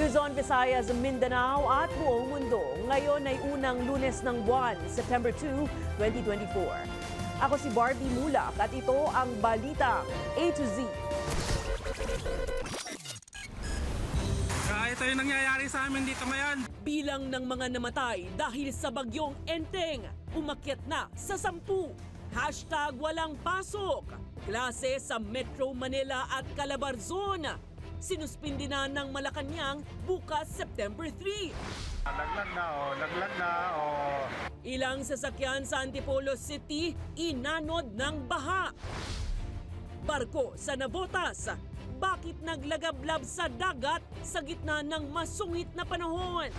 Luzon, Visayas, Mindanao at buong mundo. Ngayon ay unang Lunes ng buwan, September 2, 2024. Ako si Barbie Mulak at ito ang Balita A to Z. Ito yung nangyayari sa amin dito ngayon. Bilang ng mga namatay dahil sa bagyong Enteng, umakyat na sa 10. #walang pasok. Klase sa Metro Manila at Calabarzon. Sinuspindi na ng Malacanang bukas September 3. Naglag na. Ilang sasakyan sa Antipolo City inanod ng baha. Barko sa Navotas. Bakit naglagablab sa dagat sa gitna ng masungit na panahon?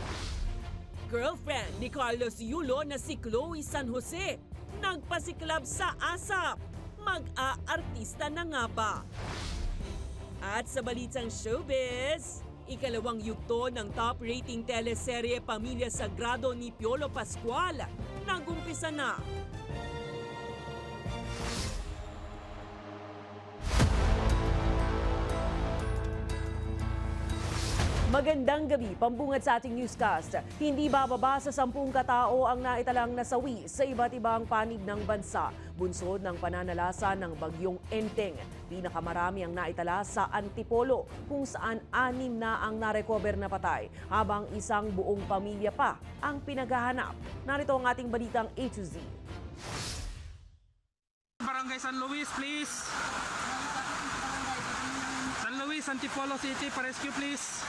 Girlfriend ni Carlos Yulo na si Chloe San Jose nagpasiklab sa ASAP. Mag-aartista na nga ba? At sa balitang showbiz, ikalawang yugto ng top rating teleserye Pamilya Sagrado ni Piolo Pascual nagumpisa na. Magandang gabi, pambungad sa ating newscast. Hindi bababa sa 10 katao ang naitalang nasawi sa iba't ibang panig ng bansa. Bunsod ng pananalasa ng bagyong Enteng. Pinakamarami ang naitala sa Antipolo, kung saan 6 na ang narecover na patay, habang isang buong pamilya pa ang pinaghahanap. Narito ang ating balitang A to Z. Barangay San Luis, please. San Luis, Antipolo City, pa-rescue please.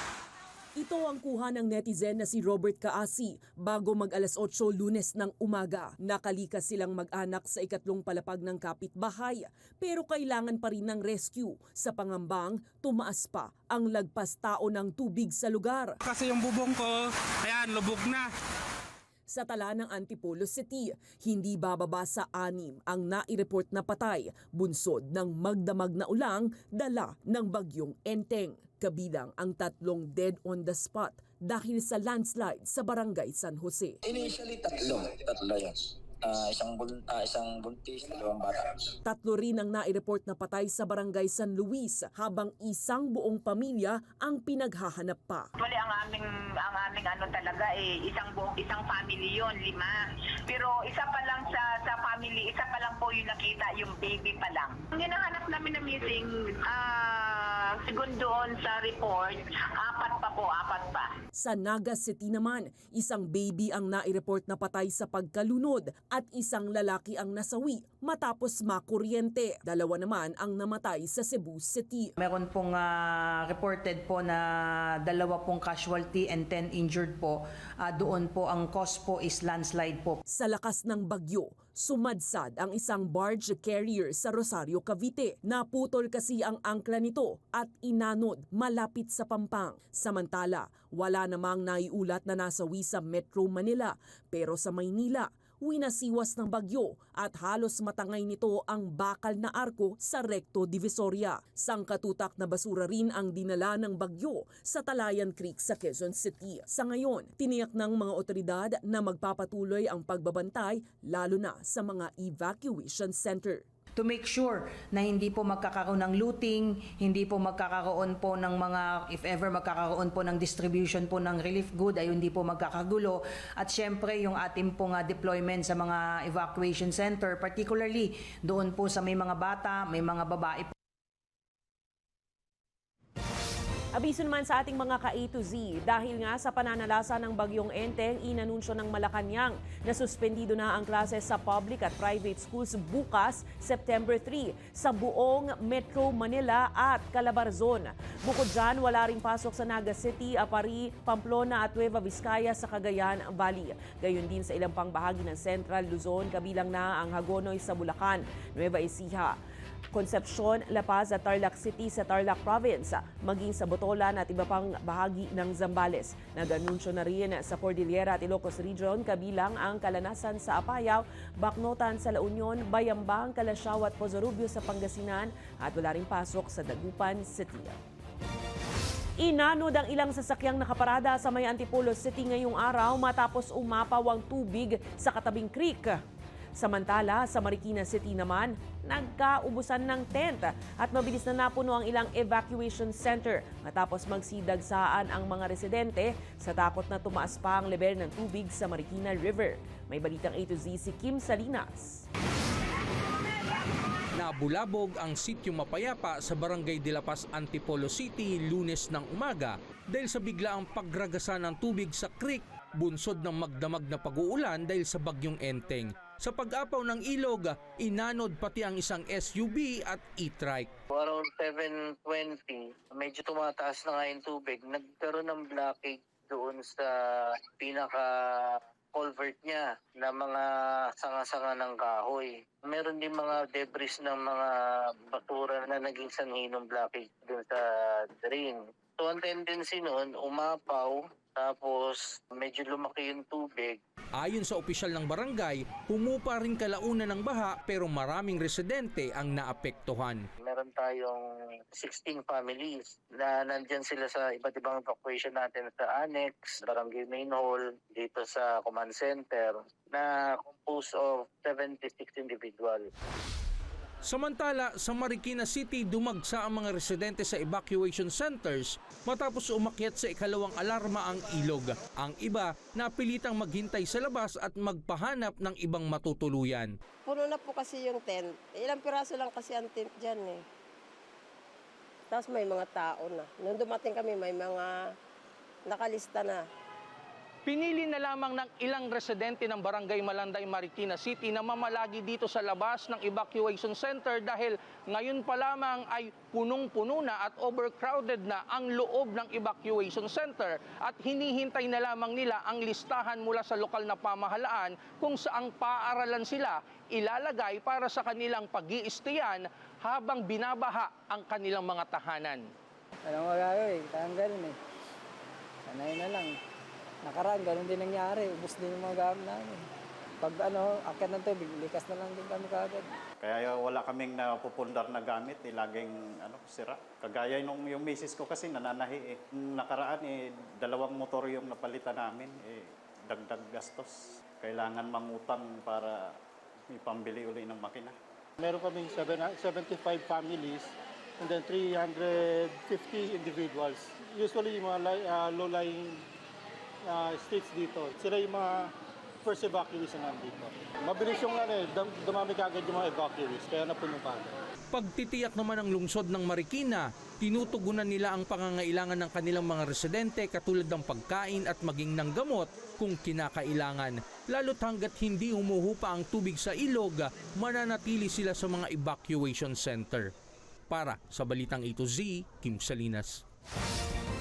Ito ang kuha ng netizen na si Robert Kaasi bago mag-alas 8 Lunes ng umaga. Nakalikas silang mag-anak sa ikatlong palapag ng kapitbahay, pero kailangan pa rin ng rescue sa pangambang tumaas pa ang lagpas tao ng tubig sa lugar. Kasi yung bubong ko, ayan, lubog na. Sa tala ng Antipolo City, hindi bababa sa 6 ang nai-report na patay, bunsod ng magdamag na ulang dala ng bagyong Enteng. Kabilang ang 3 dead on the spot dahil sa landslide sa Barangay San Jose. Initially, tatlo yan. Isang buntis, 2 bata. 3 rin ang nai-report na patay sa Barangay San Luis, habang isang buong pamilya ang pinaghahanap pa. Actually, ang aming ano talaga isang family yon, 5. Pero isa pa lang sa family, isa pa lang po yung nakita, yung baby pa lang. Ang hinahanap namin na missing, doon sa report, 4 pa. Sa Naga City naman, isang baby ang nai-report na patay sa pagkalunod at isang lalaki ang nasawi matapos makuryente. 2 naman ang namatay sa Cebu City. Meron pong reported po na 2 pong casualty and 10 injured po. Doon po ang cause po is landslide po. Sa lakas ng bagyo, sumadsad ang isang barge carrier sa Rosario, Cavite. Naputol kasi ang angkla nito at inanod malapit sa Pampang. Samantala, wala namang naiulat na nasawi sa Metro Manila, pero sa Maynila, winasiwas ng bagyo at halos matangay nito ang bakal na arko sa Recto Divisoria. Sangkatutak na basura rin ang dinala ng bagyo sa Talayan Creek sa Quezon City. Sa ngayon, tiniyak ng mga otoridad na magpapatuloy ang pagbabantay lalo na sa mga evacuation center. To make sure na hindi po magkakaroon ng looting, hindi po magkakaroon po ng mga, if ever magkakaroon po ng distribution po ng relief good, ay hindi po magkakagulo. At syempre yung ating pong deployment sa mga evacuation center, particularly doon po sa may mga bata, may mga babae. Abiso naman sa ating mga ka-A to Z, dahil nga sa pananalasa ng bagyong Enteng, inanunsyo ng Malacanang na suspendido na ang klase sa public at private schools bukas, September 3, sa buong Metro Manila at Calabarzon. Bukod dyan, wala ring pasok sa Naga City, Apari, Pamplona at Nueva Vizcaya sa Cagayan Valley. Gayon din sa ilang pang bahagi ng Central Luzon, kabilang na ang Hagonoy sa Bulacan, Nueva Ecija, Concepcion, La Paz at Tarlac City sa Tarlac Province, maging sa Botolan at iba pang bahagi ng Zambales. Nag-anunsyo na rin sa Cordillera at Ilocos Region, kabilang ang Kalanasan sa Apayao, Bacnotan sa La Union, Bayambang, Calasiao at Pozorubio sa Pangasinan at wala ring pasok sa Dagupan City. Inanod ang ilang sasakyang nakaparada sa may Antipolo City ngayong araw matapos umapaw ang tubig sa katabing creek. Samantala, sa Marikina City naman, nagkaubusan ng tent at mabilis na napuno ang ilang evacuation center matapos magsidagsaan ang mga residente sa takot na tumaas pa ang level ng tubig sa Marikina River. May balitang A to Z si Kim Salinas. Nabulabog ang sitio Mapayapa sa Barangay de la Paz, Antipolo City, Lunes ng umaga dahil sa biglaang pagragasa ng tubig sa creek, bunsod ng magdamag na pag-uulan dahil sa bagyong Enteng. Sa pag-apaw ng ilog, inanod pati ang isang SUV at e-trike. Around 7:20, medyo tumataas na nga yung tubig. Nagkaroon ng blockage doon sa pinaka-culvert niya na mga sanga-sanga ng kahoy. Meron din mga debris ng mga basura na naging sanhi ng blockage doon sa drain. So ang tendency noon, umapaw, tapos medyo lumaki yung tubig. Ayon sa opisyal ng barangay, humupa rin kalaunan ng baha pero maraming residente ang naapektuhan. Meron tayong 16 families na nandyan sila sa iba't ibang evacuation natin sa Annex, Barangay Main Hall, dito sa Command Center, na composed of 76 individuals. Samantala, sa Marikina City, dumagsa ang mga residente sa evacuation centers matapos umakyat sa ikalawang alarma ang ilog. Ang iba, napilitang maghintay sa labas at magpahanap ng ibang matutuluyan. Puno na po kasi yung tent. Ilang piraso lang kasi ang tent dyan eh. Tapos may mga tao na. Nung dumating kami, may mga nakalista na. Pinili na lamang ng ilang residente ng Barangay Malanday, Marikina City na mamalagi dito sa labas ng evacuation center dahil ngayon pa lamang ay punong-puno na at overcrowded na ang loob ng evacuation center at hinihintay na lamang nila ang listahan mula sa lokal na pamahalaan kung saang paaralan sila ilalagay para sa kanilang pag-iistayan habang binabaha ang kanilang mga tahanan. Anong magagawin? Tanggalin eh. Sanay na lang. Nakaraan, ganun din nangyari. Ubus din yung mga gamit namin. Pag akyat ng tubig, likas na lang din kami kagad. Kaya wala kaming napupundar na gamit, laging sira. Kagaya nung yung misis ko kasi nananahi eh. Nung nakaraan dalawang motor yung napalitan namin, dagdag gastos. Kailangan mangutang para may pambili uli ng makina. Meron kaming 75 families and then 350 individuals. Usually yung mga low-lying states dito. Sila yung mga first evacuees na nandito. Mabilis yung dumami kagad yung mga evacuees, kaya napuno kagad. Pagtitiyak naman ng lungsod ng Marikina, tinutugunan nila ang pangangailangan ng kanilang mga residente katulad ng pagkain at maging ng gamot kung kinakailangan. Lalo't hanggat hindi humuhupa ang tubig sa ilog, mananatili sila sa mga evacuation center. Para sa Balitang A to Z, Kim Salinas.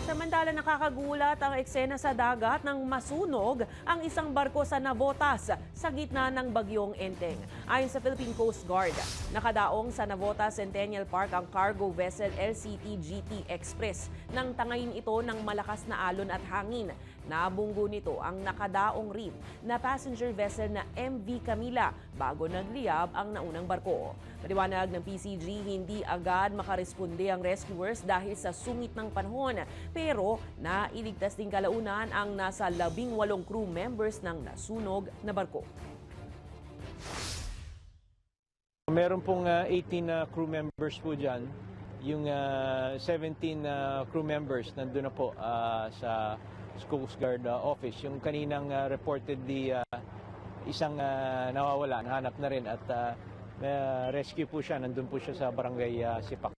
Samantala, nakakagulat ang eksena sa dagat nang masunog ang isang barko sa Navotas sa gitna ng bagyong Enteng. Ayon sa Philippine Coast Guard, nakadaong sa Navotas Centennial Park ang cargo vessel LCT GT Express nang tangayin ito ng malakas na alon at hangin. Nabunggo nito ang nakadaong reef na passenger vessel na MV Camila bago nagliyab ang naunang barko. Paliwanag ng PCG, hindi agad makaresponde ang rescuers dahil sa sungit ng panahon. Pero nailigtas din kalaunan ang nasa 18 crew members ng nasunog na barko. Meron pong 18 crew members po dyan. Yung 17 crew members nandun na po sa Coast Guard office. Yung kaninang reportedly isang nawawala, nahanap na rin at rescue po siya. Nandun po siya sa barangay Sipak.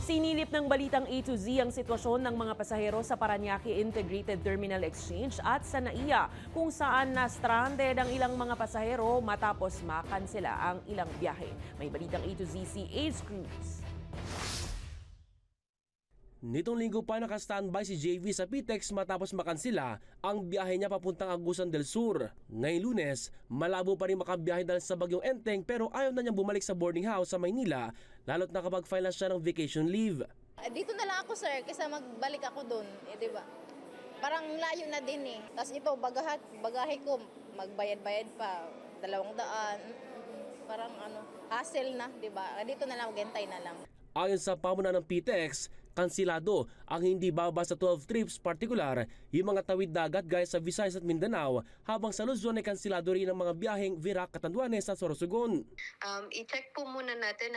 Sinilip ng Balitang A to Z ang sitwasyon ng mga pasahero sa Parañaque Integrated Terminal Exchange at sa NAIA kung saan na-stranded ang ilang mga pasahero matapos makansela ang ilang biyahe. May Balitang A to Z si Ace Cruz. Nitong linggo pa naka-standby si JV sa PTEX matapos makansila ang biyahe niya papuntang Agusan del Sur. Ngayong Lunes, malabo pa rin makabiyahe dahil sa bagyong Enteng pero ayaw na niyang bumalik sa boarding house sa Maynila lalo't nakapag-file na siya ng vacation leave. Dito na lang ako sir kaysa magbalik ako doon, diba? Parang layo na din eh. Tapos ito, bagahe ko, magbayad-bayad pa, 200. Parang hassle na, diba? Dito na lang, gentay na lang. Ayon sa pamunan ng PTEX, Kansilado ang hindi bababa sa 12 trips, partikular yung mga tawid dagat gaya sa Visayas at Mindanao, habang sa Luzon ay kansilado rin ang mga biyaheng Virac, Catanduanes at Sorsogon. I-check po muna natin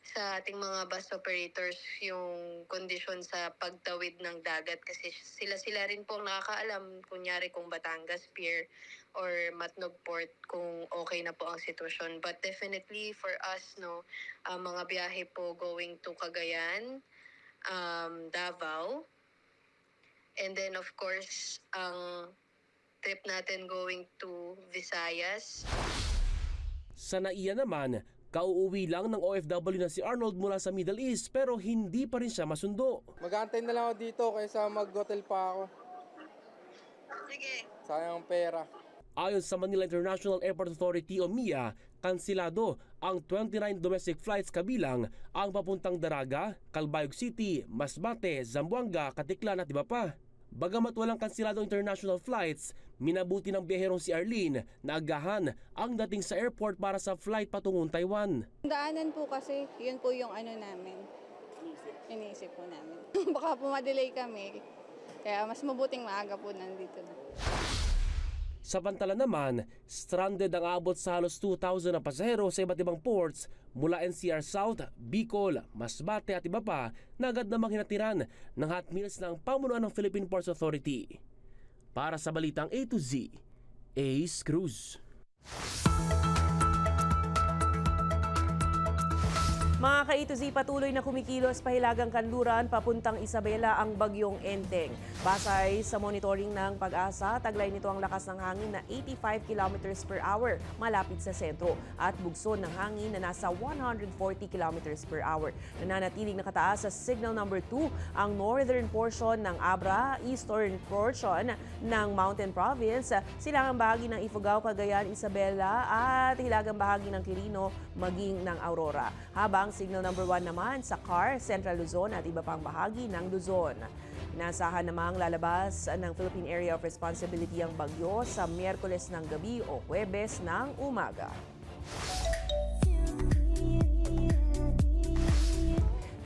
sa ating mga bus operators yung kondisyon sa pagtawid ng dagat kasi sila rin po ang nakakaalam kunyari kung Batangas Pier or Matnog Port kung okay na po ang sitwasyon. But definitely for us mga biyahe po going to Cagayan, Davao, and then of course ang trip natin going to Visayas. Sa NAIA naman, kauuwi lang ng OFW na si Arnold mula sa Middle East pero hindi pa rin siya masundo. Mag-aantay na lang ako dito kaysa mag-hotel pa ako. Sige. Sayang ang pera. Ayon sa Manila International Airport Authority o MIA, kansilado ang 29 domestic flights kabilang ang papuntang Daraga, Calbayog City, Masbate, Zamboanga, Katiklan at iba pa. Bagamat walang kansiladong international flights, minabuti ng biyaherong si Arlene na agahan ang dating sa airport para sa flight patungong Taiwan. Daanan po kasi, yun po yung namin. Iniisip po namin. Baka po ma-delay kami. Kaya mas mabuting maaga po nandito na. Sa Pantala naman, stranded ang abot sa halos 2,000 na pasahero sa iba't ibang ports mula NCR South, Bicol, Masbate at iba pa na agad namang hinatiran ng hot meals ng pamunuan ng Philippine Ports Authority. Para sa Balitang A to Z, Ace Cruz. Mga ka-A to Z, patuloy na kumikilos pahilagang kanluran papuntang Isabela ang bagyong Enteng. Basay sa monitoring ng Pag-asa, taglay nito ang lakas ng hangin na 85 kilometers per hour malapit sa sentro at bugson ng hangin na nasa 140 kilometers per hour. Nananatiling nakataas sa signal number 2 ang northern portion ng Abra, eastern portion ng Mountain Province, silangang bahagi ng Ifugao, Cagayan, Isabela at hilagang bahagi ng Quirino maging ng Aurora. Habang signal number 1 naman sa Car, Central Luzon at iba pang bahagi ng Luzon. Inaasahan namang lalabas ng Philippine Area of Responsibility ang bagyo sa Miyerkules ng gabi o Huwebes ng umaga.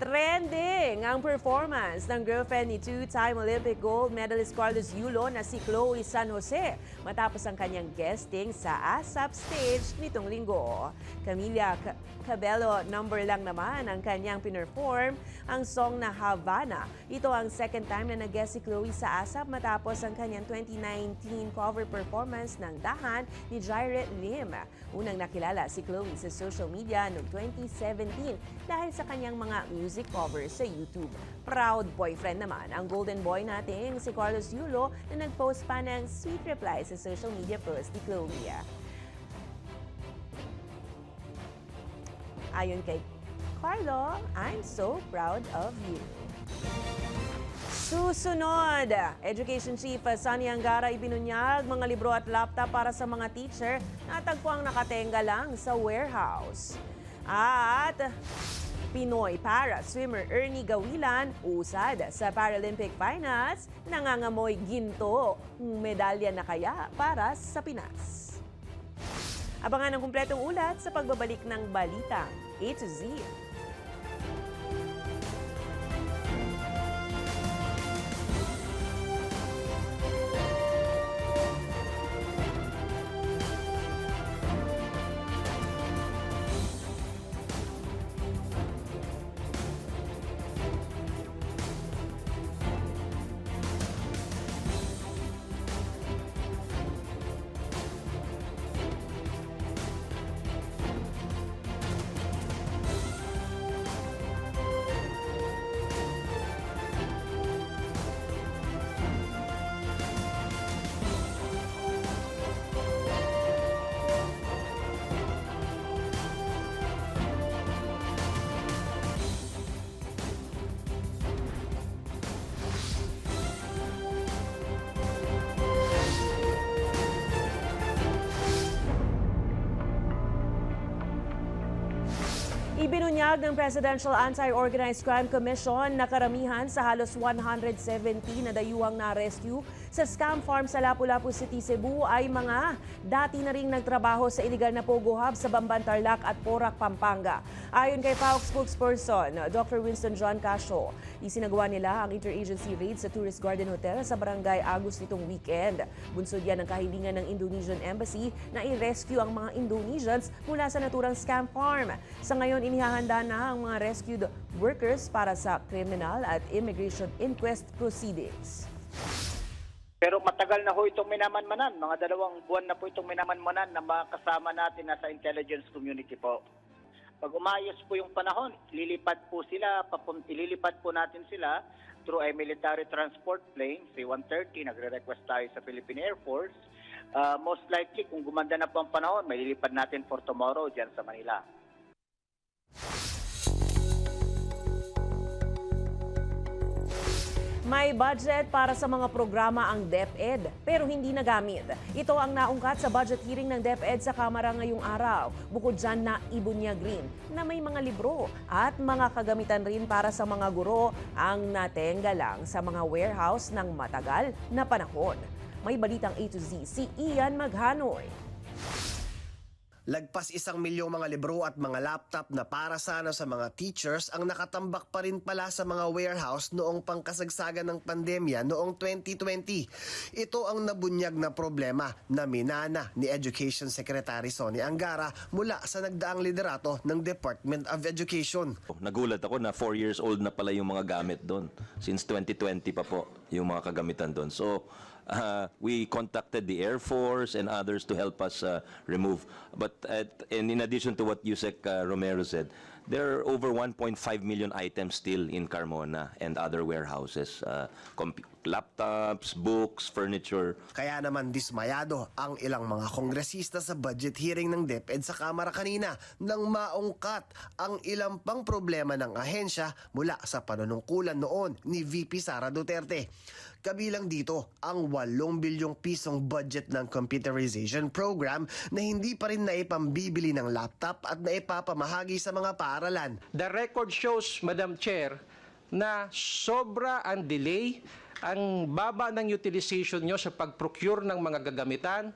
Trending ang performance ng girlfriend ni two-time Olympic gold medalist Carlos Yulo na si Chloe San Jose matapos ang kanyang guesting sa ASAP stage nitong linggo. Camila Cabello number lang naman ang kanyang pinerform ang song na Havana. Ito ang second time na nag-guest si Chloe sa ASAP matapos ang kanyang 2019 cover performance ng Dahan ni Jairet Lim. Unang nakilala si Chloe sa social media noong 2017 dahil sa kanyang mga music covers sa YouTube. Proud boyfriend naman ang golden boy nating si Carlos Yulo na nag-post pa ng sweet reply sa social media post ni Chloe. Ayon kay Carlo, I'm so proud of you. Susunod, Education Chief Sunny Angara ibinunyag mga libro at laptop para sa mga teacher na tagpuang nakatenga lang sa warehouse. At Pinoy para swimmer Ernie Gawilan usad sa Paralympic Finals, nangangamoy ginto. Medalya na kaya para sa Pinas. Abangan ang kumpletong ulat sa pagbabalik ng Balitang A to Z. Ibinunyag ng Presidential Anti-Organized Crime Commission na karamihan sa halos 170 na dayuhang na-rescue sa scam farm sa Lapu-Lapu City, Cebu ay mga dati na ring nagtrabaho sa iligal na Pogo Hub sa Bamban, Tarlac at Porac, Pampanga. Ayon kay PAOK spokesperson Dr. Winston John Casio, isinagawa nila ang interagency raid sa Tourist Garden Hotel sa Barangay Agus nitong weekend. Bunsod yan ang kahilingan ng Indonesian Embassy na i-rescue ang mga Indonesians mula sa naturang scam farm. Sa ngayon, inihahanda na ang mga rescued workers para sa criminal at immigration inquest proceedings. Pero matagal na ho itong minamanmanan. Mga 2 buwan na po itong minamanmanan na makasama natin na sa intelligence community po. Pag umayos po yung panahon, ililipat po natin sila through a military transport plane, C-130, nagre-request tayo sa Philippine Air Force. Most likely, kung gumanda na po ang panahon, may lilipad natin for tomorrow dyan sa Manila. May budget para sa mga programa ang DepEd pero hindi nagamit. Ito ang naungkat sa budget hearing ng DepEd sa Kamara ngayong araw. Bukod dyan na ibunyag rin na may mga libro at mga kagamitan rin para sa mga guro ang natenggalang sa mga warehouse ng matagal na panahon. May balitang A to Z si Ian Maghanoy. Lagpas 1 milyong mga libro at mga laptop na para sana sa mga teachers ang nakatambak pa rin pala sa mga warehouse noong pangkasagsagan ng pandemya noong 2020. Ito ang nabunyag na problema na minana ni Education Secretary Sonny Angara mula sa nagdaang liderato ng Department of Education. Nagulat ako na 4 years old na pala yung mga gamit doon. Since 2020 pa po yung mga kagamitan doon. So, we contacted the Air Force and others to help us remove. But and in addition to what Yusek Romero said, there are over 1.5 million items still in Carmona and other warehouses. Laptops, books, furniture. Kaya naman dismayado ang ilang mga kongresista sa budget hearing ng DepEd sa Kamara kanina nang maungkat ang ilang pang problema ng ahensya mula sa panunungkulan noon ni VP Sara Duterte. Kabilang dito ang 8 bilyong pisong budget ng computerization program na hindi pa rin naipambibili ng laptop at naipapamahagi sa mga paaralan. The record shows, Madam Chair, na sobra ang delay, ang baba ng utilization nyo sa pag-procure ng mga gagamitan.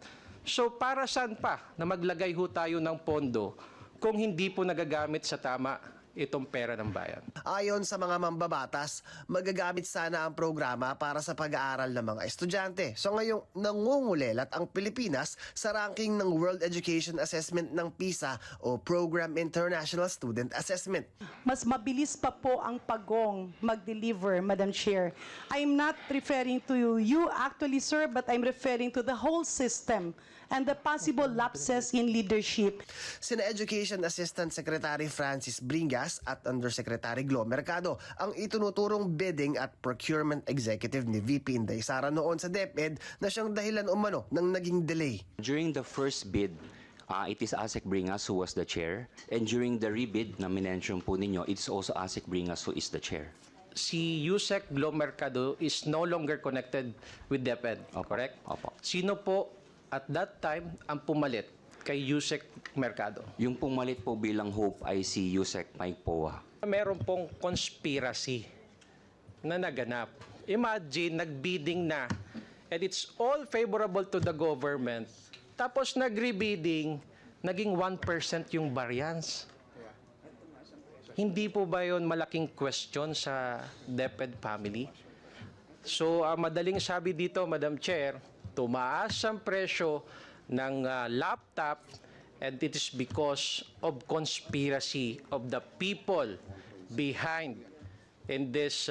So para saan pa na maglagay ho tayo ng pondo kung hindi po nagagamit sa tama itong pera ng bayan? Ayon sa mga mambabatas, magagamit sana ang programa para sa pag-aaral ng mga estudyante. So ngayong nangungulelat ang Pilipinas sa ranking ng World Education Assessment ng PISA o Program International Student Assessment. Mas mabilis pa po ang PAGONG mag-deliver, Madam Chair. I'm not referring to you actually, sir, but I'm referring to the whole system and the possible lapses in leadership. Sina Education Assistant Secretary Francis Bringas at Undersecretary Glo Mercado ang itunuturong bidding at procurement executive ni VP Inday Sara noon sa DepEd na siyang dahilan umano ng naging delay. During the first bid, it is ASEC Bringas who was the chair, and during the rebid na minention po ninyo, it's also ASEC Bringas who is the chair. Si Yusek Glo Mercado is no longer connected with DepEd, correct? Opo. Sino po at that time ang pumalit kay Yusek Mercado? Yung pumalit po bilang hope ay si Yusek Mike Poa. Meron pong conspiracy na naganap. Imagine, nagbidding na and it's all favorable to the government. Tapos nagrebidding, naging 1% yung variance. Hindi po ba yun malaking question sa DepEd family? So, madaling sabi dito, Madam Chair, tumaas ang presyo ng laptop and it is because of conspiracy of the people behind in this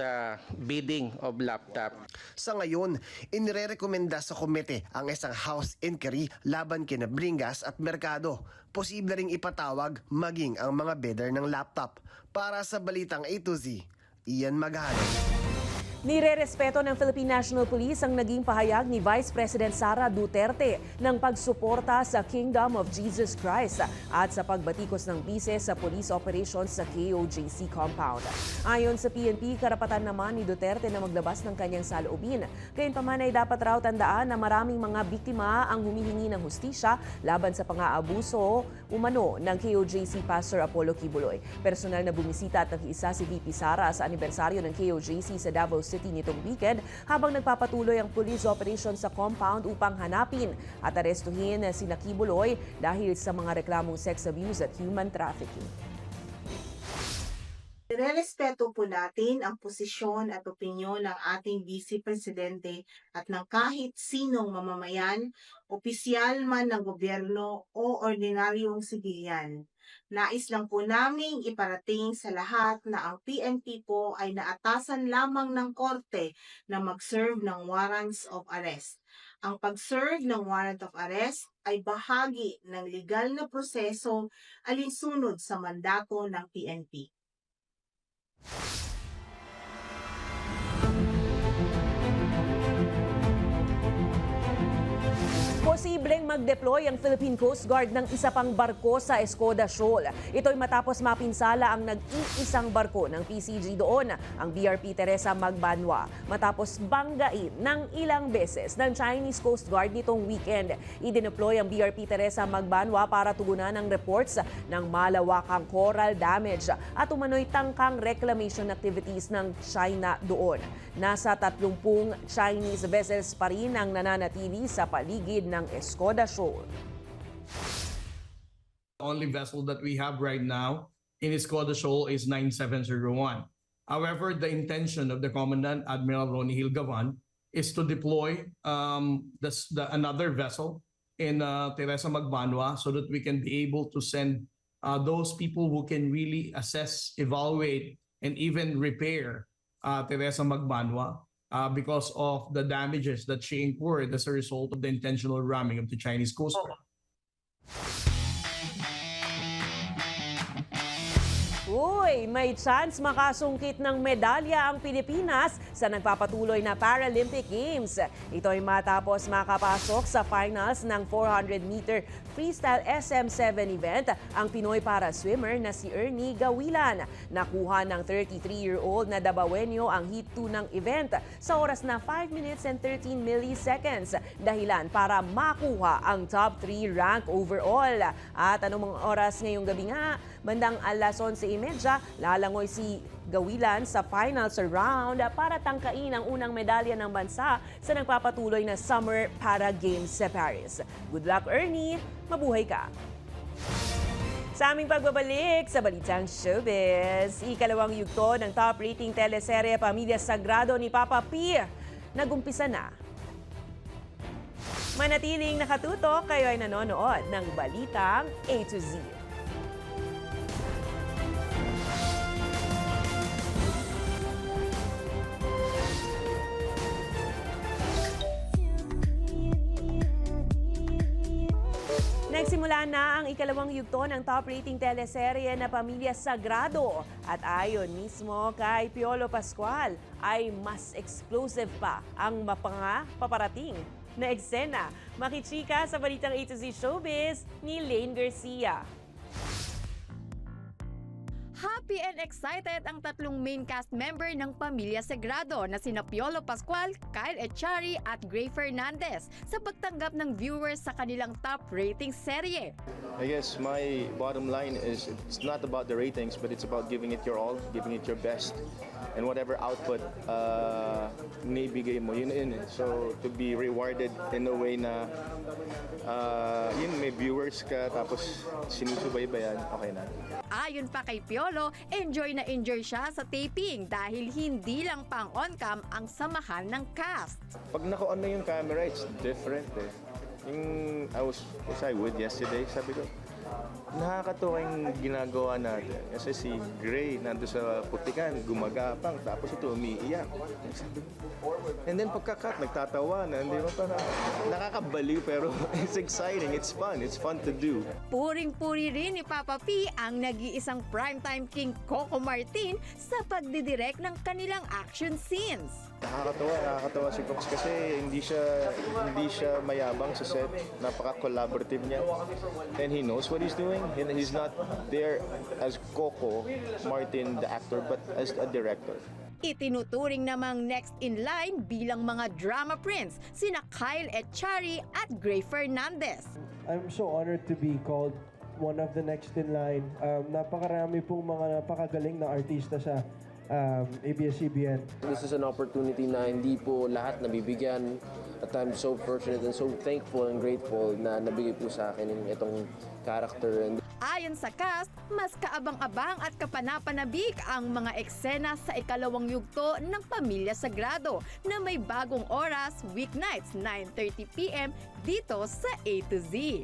bidding of laptop. Sa ngayon, inirerekomenda sa komite ang isang house inquiry laban kina Bringas at Mercado. Posible ring ipatawag maging ang mga bidder ng laptop. Para sa Balitang A to Z, Ian Maghanoy. Nirerespeto ng Philippine National Police ang naging pahayag ni Vice President Sara Duterte ng pagsuporta sa Kingdom of Jesus Christ at sa pagbatikos ng bise sa police operations sa KOJC compound. Ayon sa PNP, karapatan naman ni Duterte na maglabas ng kanyang saloobin. Gayunpaman ay dapat raw tandaan na maraming mga biktima ang humihingi ng hustisya laban sa pang-aabuso umano ng KOJC Pastor Apollo Kibuloy. Personal na bumisita at nakiisa si VP Sara sa anibersaryo ng KOJC sa Davao City nitong weekend habang nagpapatuloy ang police operation sa compound upang hanapin at arestuhin sina Kibuloy dahil sa mga reklamong sex abuse at human trafficking. Nirerespeto po natin ang posisyon at opinyon ng ating Vice Presidente at ng kahit sinong mamamayan, opisyal man ng gobyerno o ordinaryong sibilyan. Nais lang po naming iparating sa lahat na ang PNP po ay naatasan lamang ng korte na mag-serve ng warrants of arrest. Ang pag-serve ng warrant of arrest ay bahagi ng legal na proseso alinsunod sa mandato ng PNP. Posibleng mag-deploy ang Philippine Coast Guard ng isa pang barko sa Escoda Shoal. Ito'y matapos mapinsala ang nag-iisang barko ng PCG doon, ang BRP Teresa Magbanwa, matapos banggain ng ilang beses ng Chinese Coast Guard nitong weekend. Idineploy ang BRP Teresa Magbanwa para tugunan ang reports ng malawakang coral damage at umano'y tangkang reclamation activities ng China doon. Nasa 30 Chinese vessels pa rin ang nananatili sa paligid ng Escoda Shoal. The only vessel that we have right now in Escoda Shoal is 9701. However, the intention of the Commandant Admiral Ronnie Hilgavan is to deploy another vessel in Teresa Magbanwa so that we can be able to send those people who can really assess, evaluate, and even repair Teresa Magbanwa. Because of the damages that she incurred as a result of the intentional ramming of the Chinese Coast Guard. Uy, may chance makasungkit ng medalya ang Pilipinas sa nagpapatuloy na Paralympic Games. Ito ay matapos makapasok sa finals ng 400-meter freestyle SM7 event ang Pinoy para swimmer na si Ernie Gawilan. Nakuha ng 33-year-old na Dabawenyo ang Heat 2 ng event sa oras na 5 minutes and 13 milliseconds. Dahilan para makuha ang top 3 rank overall. At anong oras ngayong gabi nga? Bandang alas 11:30, lalangoy si Gawilan sa finals round para tangkain ang unang medalya ng bansa sa nagpapatuloy na Summer Para Games sa Paris. Good luck, Ernie! Mabuhay ka! Sa aming pagbabalik sa Balitang Showbiz, ikalawang yugto ng top rating teleserye Pamilya Sagrado ni Papa P. Nagumpisa na. Manatiling nakatutok, kayo ay nanonood ng Balitang A to Z. Nagsimula na ang ikalawang yugto ng top rating teleserye na Pamilya Sagrado at ayon mismo kay Piolo Pascual ay mas explosive pa ang paparating na eksena. Makichika sa Balitang A to Z Showbiz ni Lane Garcia. Happy and excited ang tatlong main cast member ng Pamilya Sagrado na sina Piolo Pascual, Kyle Echari at Gray Fernandez sa pagtanggap ng viewers sa kanilang top rating serye. I guess my bottom line is it's not about the ratings, but it's about giving it your all, giving it your best. And whatever output naibigay mo, yun. So to be rewarded in a way na yun, may viewers ka tapos sinusubaybayan, okay na. Ayon pa kay Piolo, enjoy na enjoy siya sa taping dahil hindi lang pang on-cam ang samahan ng cast. Pag naka-on na yung camera, it's different eh. Yung was I with yesterday, sabi ko, nakakatuwa yung ginagawa natin. Kasi si Gray nando sa putikan, gumagapang, tapos ito umiiyak. And then pagka-cut, nagtatawa na, hindi mo pa nakakabaliw pero it's exciting, it's fun to do. Puring-puri rin ni Papa P ang nag-iisang primetime king Coco Martin sa pagdidirect ng kanilang action scenes. Nakakatawa si Cox kasi hindi siya mayabang sa set, napaka-collaborative niya. And he knows what he's doing. He's not there as Coco Martin the actor but as a director. Itinuturing namang next in line bilang mga drama prince sina Kyle Echari at Gray Fernandez. I'm so honored to be called one of the next in line. Napakarami pong mga napakagaling na artista sa ABS-CBN. This is an opportunity na hindi po lahat nabibigyan. At I'm so fortunate and so thankful and grateful na nabigay po sa akin itong character. And Ayon sa cast, mas kaabang-abang at kapanapanabik ang mga eksena sa ikalawang yugto ng Pamilya Sagrado na may bagong oras weeknights 9:30 p.m. dito sa A to Z.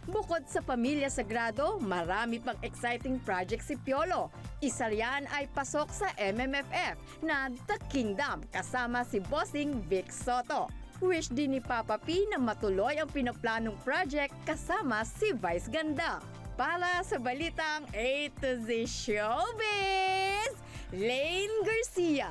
Bukod sa Pamilya Sagrado, marami pang exciting project si Piolo. Isa riyan ay pasok sa MMFF na The Kingdom kasama si Bossing Vic Soto. Wish din ni Papa P na matuloy ang pinaplanong project kasama si Vice Ganda. Para sa balitang A to Z Showbiz, Lane Garcia.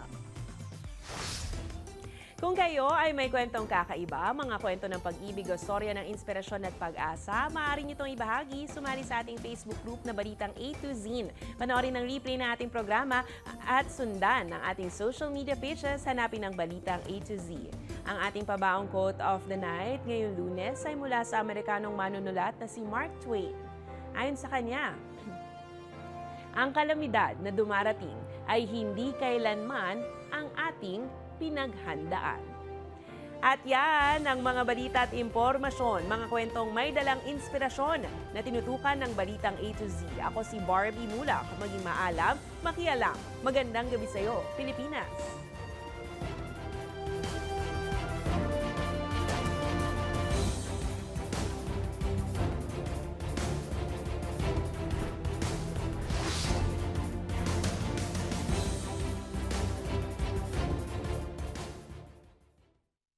Kung kayo ay may kwentong kakaiba, mga kwento ng pag-ibig o storya ng inspirasyon at pag-asa, maaari nyo itong ibahagi, sumali sa ating Facebook group na Balitang A to Z. Panoorin ang replay ng ating programa at sundan ng ating social media pages, hanapin ang Balitang A to Z. Ang ating pabaong quote of the night ngayong Lunes ay mula sa Amerikanong manunulat na si Mark Twain. Ayon sa kanya, ang kalamidad na dumarating ay hindi kailanman ang ating pinaghandaan. At yan ang mga balita at impormasyon, mga kwentong may dalang inspirasyon na tinutukan ng Balitang A to Z. Ako si Barbie Mulak, maging maalam, makialam. Magandang gabi sa'yo, Pilipinas!